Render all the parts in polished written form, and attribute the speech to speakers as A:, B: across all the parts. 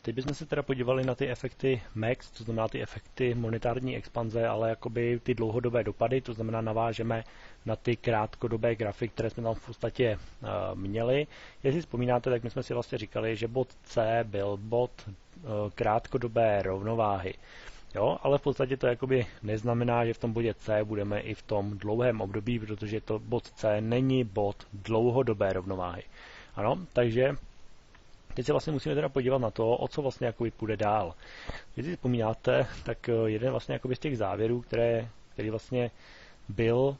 A: teď bychom se teda podívali na ty efekty max, to znamená ty efekty monetární expanze, ale jakoby ty dlouhodobé dopady, to znamená navážeme na ty krátkodobé grafy, které jsme tam v podstatě měli. Jestli vzpomínáte, tak my jsme si vlastně říkali, že bod C byl bod krátkodobé rovnováhy. Jo, ale v podstatě to jakoby neznamená, že v tom bodě C budeme i v tom dlouhém období, protože to bod C není bod dlouhodobé rovnováhy. Ano, takže teď se vlastně musíme teda podívat na to, o co vlastně jakoby půjde dál. Když si vzpomínáte, tak jeden vlastně jakoby z těch závěrů, který vlastně byl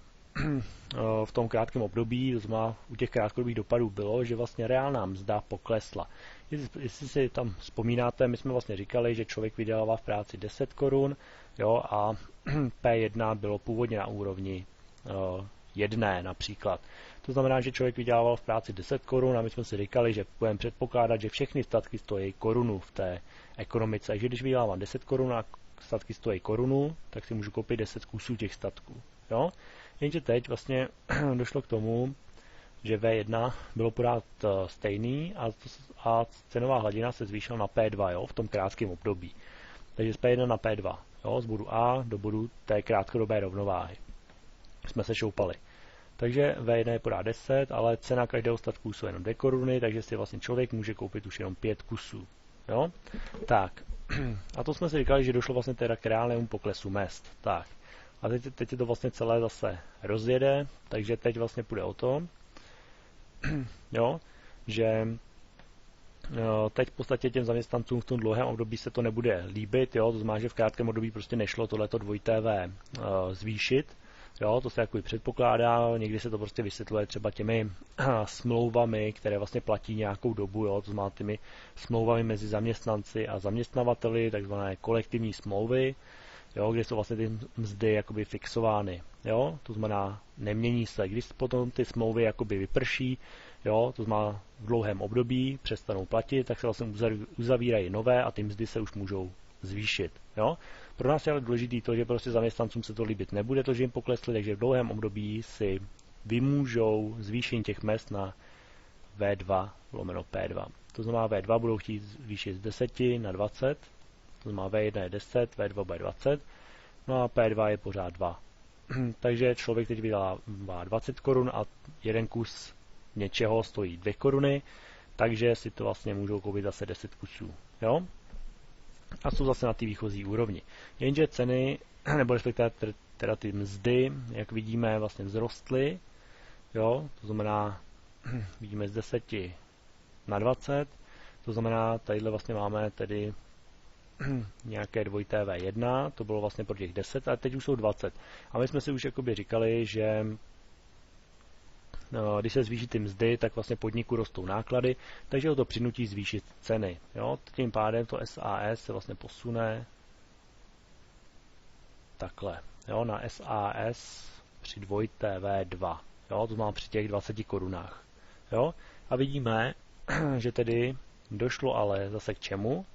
A: v tom krátkém období, to znamená u těch krátkodobých dopadů bylo, že vlastně reálná mzda poklesla. Jestli si tam vzpomínáte, my jsme vlastně říkali, že člověk vydělává v práci 10 korun, jo, a P1 bylo původně na úrovni 1 například. To znamená, že člověk vydělával v práci 10 korun a my jsme si říkali, že budeme předpokládat, že všechny statky stojí korunu v té ekonomice. Takže když vydělávám 10 korun a statky stojí korunu, tak si můžu koupit 10 kusů těch statků. Jo? Jenže teď vlastně došlo k tomu, že V1 bylo pořád stejný a cenová hladina se zvýšila na P2, jo, v tom krátkém období. Takže z P1 na P2, jo, z bodu A do bodu té krátkodobé rovnováhy. Jsme se šoupali. Takže V1 je pořád 10, ale cena každého statku jsou jenom 2 koruny, takže si vlastně člověk může koupit už jenom 5 kusů. Jo? Tak, a to jsme si říkali, že došlo vlastně teda k reálnému poklesu mezd. Tak, a teď se to vlastně celé zase rozjede, takže teď vlastně půjde o to, jo, že teď v podstatě těm zaměstnancům v tom dlouhém období se to nebude líbit, jo, to znamená, že v krátkém období prostě nešlo tohleto dvojité V zvýšit, jo, to se jakoby předpokládá, někdy se to prostě vysvětluje třeba těmi smlouvami, které vlastně platí nějakou dobu, jo, to znamená těmi smlouvami mezi zaměstnanci a zaměstnavateli, takzvané kolektivní smlouvy, jo, kde jsou vlastně ty mzdy jakoby fixovány, jo, to znamená nemění se. Když potom ty smlouvy jakoby vyprší, jo, to znamená v dlouhém období přestanou platit, tak se vlastně uzavírají nové a ty mzdy se už můžou zvýšit, jo. Pro nás je ale důležité to, že prostě zaměstnancům se to líbit nebude, to, že jim poklesly, takže v dlouhém období si vymůžou zvýšení těch mezd na V2 lomeno P2. To znamená V2 budou chtít zvýšit z 10 na 20, to znamená V1 je 10, V2 bude 20, no a P2 je pořád 2. Takže člověk teď vydává 20 korun a jeden kus něčeho stojí 2 koruny, takže si to vlastně můžou koupit zase 10 kusů. Jo? A jsou zase na té výchozí úrovni. Jenže ceny, nebo respektive teda ty mzdy, jak vidíme, vlastně vzrostly. Jo? To znamená, vidíme z 10 na 20, to znamená, tadyhle vlastně máme tedy nějaké dvojité V1, to bylo vlastně pro těch 10, a teď už jsou 20. A my jsme si už jakoby říkali, že když se zvýší ty mzdy, tak vlastně podniku rostou náklady, takže ho to přinutí zvýšit ceny. Jo? Tím pádem to SAS se vlastně posune takhle, jo? Na SAS při dvojité V2, jo? To znamená při těch 20 korunách. Jo? A vidíme, že tedy došlo ale zase k čemu?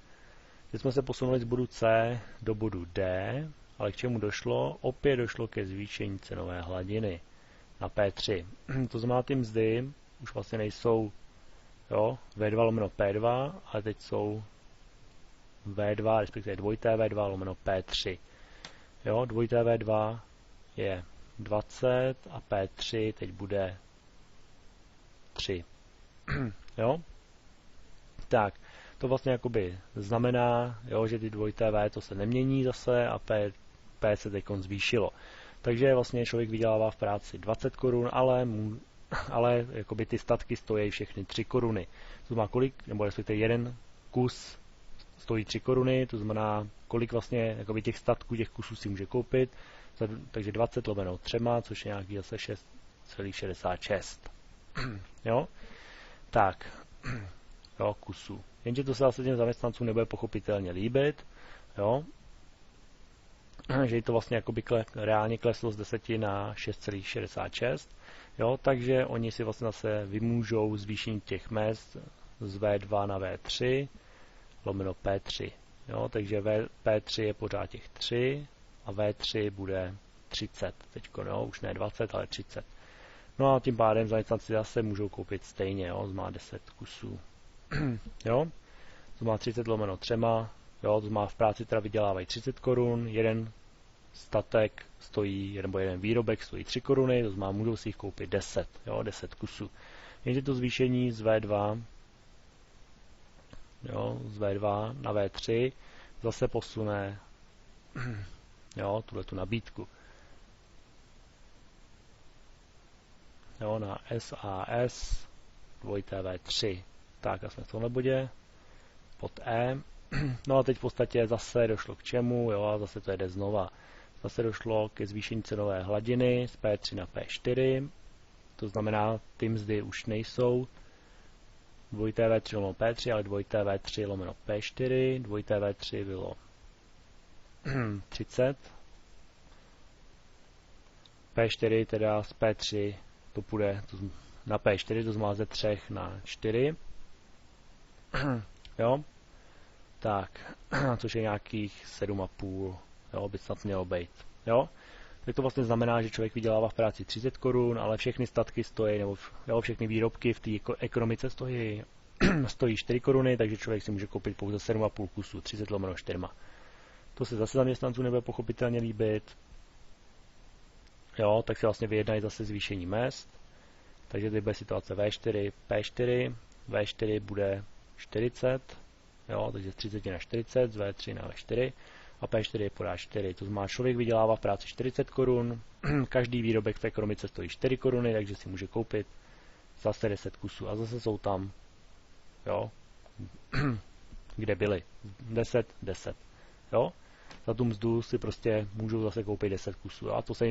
A: Teď jsme se posunuli z bodu C do bodu D, ale k čemu došlo? Opět došlo ke zvýšení cenové hladiny na P3. To znamená, ty mzdy už vlastně nejsou, jo, V2 lomeno P2, ale teď jsou V2, respektive dvojité V2 lomeno P3. Jo, dvojité V2 je 20 a P3 teď bude 3. Jo? Tak, to vlastně jakoby znamená, jo, že ty dvojité V to se nemění zase a P se teď zvýšilo. Takže vlastně člověk vydělává v práci 20 korun, ale jakoby ty statky stojí všechny 3 koruny. To znamená kolik, nebo respektive jeden kus stojí 3 koruny, to znamená kolik vlastně jakoby těch statků, těch kusů si může koupit, takže 20 lomeno 3, což je nějaký zase 6,66. Jo? Tak, jo, kusů. Jenže to se zase těm zaměstnancům nebude pochopitelně líbit, jo? Že to vlastně jakoby reálně kleslo z 10 na 6,66, jo? Takže oni si vlastně zase vymůžou zvýšení těch mezd z V2 na V3 lomeno P3, jo? Takže P3 je pořád těch 3 a V3 bude 30 teďko, jo? Už ne 20, ale 30. No a tím pádem zaměstnanci zase můžou koupit stejně, jo? Má 10 kusů. Jo? to má 30 lomeno 3, jo, to má v práci teda vydělávají 30 korun, jeden statek stojí, nebo jeden výrobek stojí 3 koruny, to znamená, můžou si jich koupit 10, jo, 10 kusů. Jenže to zvýšení z V2, jo, z V2 na V3 zase posune, jo, tu nabídku. Jo, na SAS 2TV3. Tak a jsme v tomhle bodě. Pod E. No a teď v podstatě zase došlo k čemu, jo, a zase to jede znova. Zase došlo ke zvýšení cenové hladiny z P3 na P4. To znamená, ty mzdy už nejsou 2TV3 lomeno P3, ale 2TV3 lomeno P4. 2TV3 bylo 30. P4 teda z P3 to půjde na P4, to znamená ze 3 na 4. Jo? Tak, což je nějakých 7,5, jo, by snad mělo být. Jo? Tak to vlastně znamená, že člověk vydělává v práci 30 korun, ale všechny statky stojí, nebo jo, všechny výrobky v té ekonomice stojí 4 koruny, takže člověk si může koupit pouze 7,5 kusů, 30 lomeno 4. To se zase zaměstnanců nebude pochopitelně líbit. Jo, tak si vlastně vyjednají zase zvýšení mezd. Takže tady bude situace V4, P4, V4 bude 40, jo, takže z 30 na 40, z V3 na V4 a P4 podá 4. To znamená, člověk vydělává v práci 40 korun, každý výrobek v ekonomice stojí 4 koruny, takže si může koupit zase 10 kusů a zase jsou tam, jo, kde byly, 10, 10, jo. Za tu mzdu si prostě můžou zase koupit 10 kusů. A to se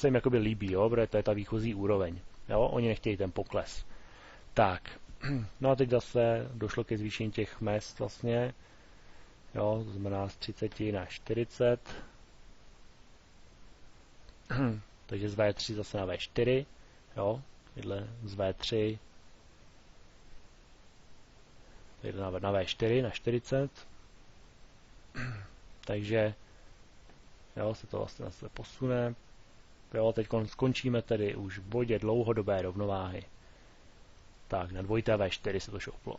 A: jim jakoby líbí, jo, protože to je ta výchozí úroveň. Jo, oni nechtějí ten pokles. Tak, no a teď zase došlo ke zvýšení těch mezd vlastně. Jo, to znamená z 30 na 40. Takže z V3 zase na V4. Jo, tyhle z V3 na V4 na 40. Takže jo, se to vlastně zase posune. Jo, teď skončíme tedy už v bodě dlouhodobé rovnováhy. Tak, na 2TV4 se to šouplo.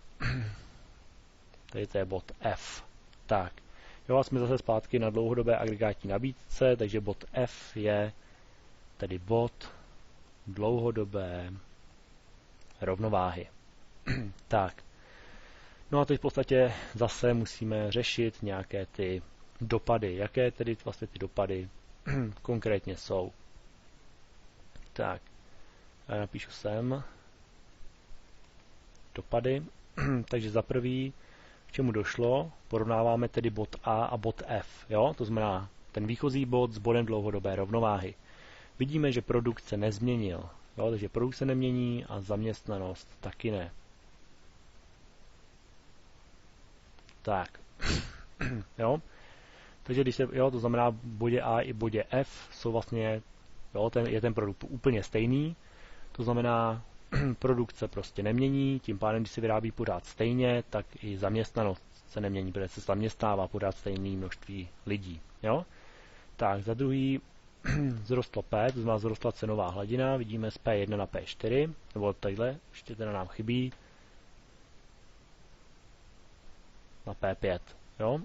A: Tady to je bod F. Tak, jo, a jsme zase zpátky na dlouhodobé agregátní nabídce, takže bod F je tedy bod dlouhodobé rovnováhy. Tak, no a teď v podstatě zase musíme řešit nějaké ty dopady. Jaké tedy vlastně ty dopady konkrétně jsou? Tak, já napíšu sem dopady. Takže za prvý, k čemu došlo, porovnáváme tedy bod A a bod F. Jo? To znamená ten výchozí bod s bodem dlouhodobé rovnováhy. Vidíme, že produkt se nezměnil. Jo? Takže produkt se nemění a zaměstnanost taky ne. Tak. Jo? Takže když se, jo, to znamená v bodě A i v bodě F jsou vlastně, jo, je ten produkt úplně stejný. To znamená, produkt se prostě nemění, tím pádem, když se vyrábí pořád stejně, tak i zaměstnanost se nemění, protože se zaměstnává pořád stejné množství lidí. Jo? Tak, za druhý vzrostlo P, to znamená vzrostla cenová hladina, vidíme z P1 na P4, nebo tadyhle, ještě teda nám chybí, na P5. Jo?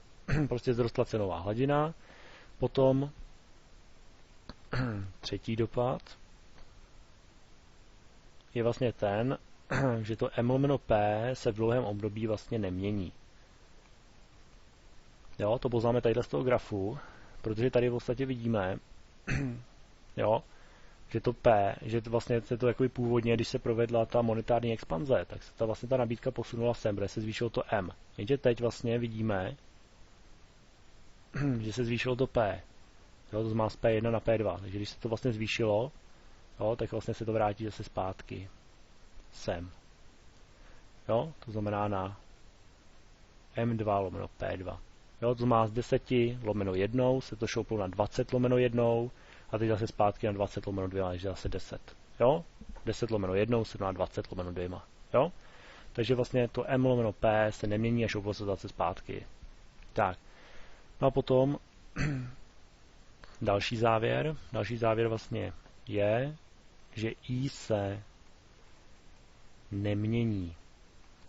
A: Prostě vzrostla cenová hladina. Potom třetí dopad je vlastně ten, že to M lomeno P se v dlouhém období vlastně nemění. Jo, to poznáme tady z toho grafu, protože tady v podstatě vidíme, jo, že to P, že to vlastně se to jakoby původně, když se provedla ta monetární expanze, tak se ta nabídka posunula sem, kde se zvýšilo to M. Jenže teď vlastně vidíme, že se zvýšilo to P. Jo, to znamená z P1 na P2. Takže když se to vlastně zvýšilo, jo, tak vlastně se to vrátí zase zpátky sem. Jo, to znamená na M2 lomeno P2. Jo, to znamená z 10 lomeno 1 se to šouplo na 20 lomeno 1 a teď zase zpátky na 20 lomeno 2, takže zase 10. Jo, 10 lomeno 1 se na 20 lomeno 2. Jo, takže vlastně to M lomeno P se nemění a šouplo se zase zpátky. Tak. No a potom další závěr. Další závěr vlastně je, že I se nemění.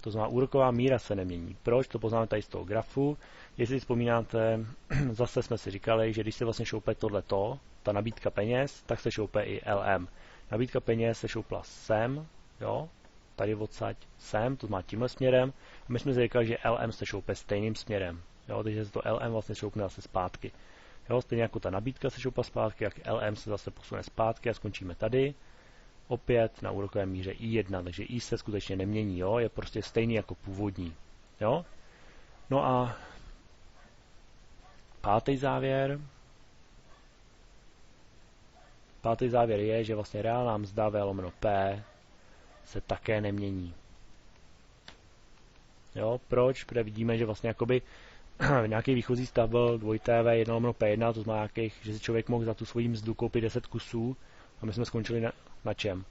A: To znamená, úroková míra se nemění. Proč? To poznáme tady z toho grafu. Jestli si vzpomínáte, zase jsme si říkali, že když se vlastně šoupe tohleto, ta nabídka peněz, tak se šoupe i LM. Nabídka peněz se šoupla sem, jo, tady odsaď sem, to znamená tímhle směrem. A my jsme si říkali, že LM se šoupe stejným směrem. Jo, takže se to LM vlastně šoupne zase zpátky. Jo, stejně jako ta nabídka se šoupla zpátky, jak LM se zase posune zpátky a skončíme tady. Opět na úrokové míře I1, takže I se skutečně nemění, jo, je prostě stejný jako původní. Jo? No a pátý závěr je, že vlastně reálná mzda V lomeno P se také nemění. Jo, proč? Protože vidíme, že vlastně jakoby nějaký výchozí stav byl 2TV 1 P1, to znamená, že si člověk mohl za tu svoji mzdu koupit 10 kusů a my jsme skončili na čem?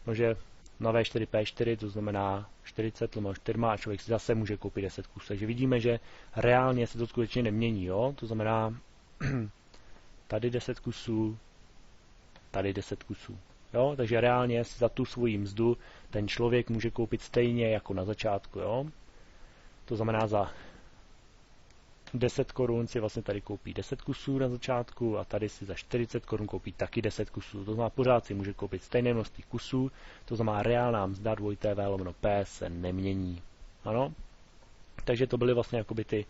A: No, že na V4 P4, to znamená 40 lomeno 4 a člověk si zase může koupit 10 kusů. Takže vidíme, že reálně se to skutečně nemění. Jo? To znamená tady 10 kusů, tady 10 kusů. Jo? Takže reálně si za tu svoji mzdu ten člověk může koupit stejně jako na začátku. Jo? To znamená za 10 korun si vlastně tady koupí 10 kusů na začátku a tady si za 40 korun koupí taky 10 kusů. To znamená, pořád si může koupit stejné množství kusů, to znamená, reálná mzda 2TV lomeno P se nemění. Ano? Takže to byly vlastně jakoby ty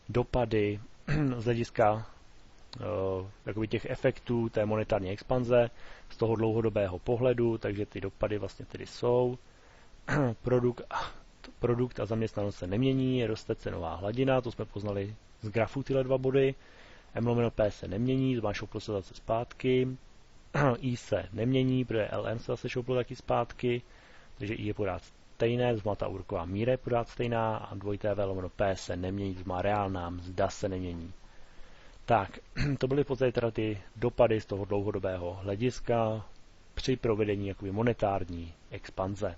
A: dopady z hlediska jakoby těch efektů té monetární expanze z toho dlouhodobého pohledu, takže ty dopady vlastně tedy jsou produkt a zaměstnanost se nemění, roste cenová hladina, to jsme poznali z grafu tyhle dva body. M lomeno P se nemění, to má šouplo se zase zpátky. I se nemění, protože LM se zase šouplo taky zpátky, takže I je pořád stejné, to znamená ta úroková míra je pořád stejná a 2TV lomeno P se nemění, to znamená reálná mzda se nemění. Tak, to byly v podstatě teda ty dopady z toho dlouhodobého hlediska při provedení jakoby monetární expanze.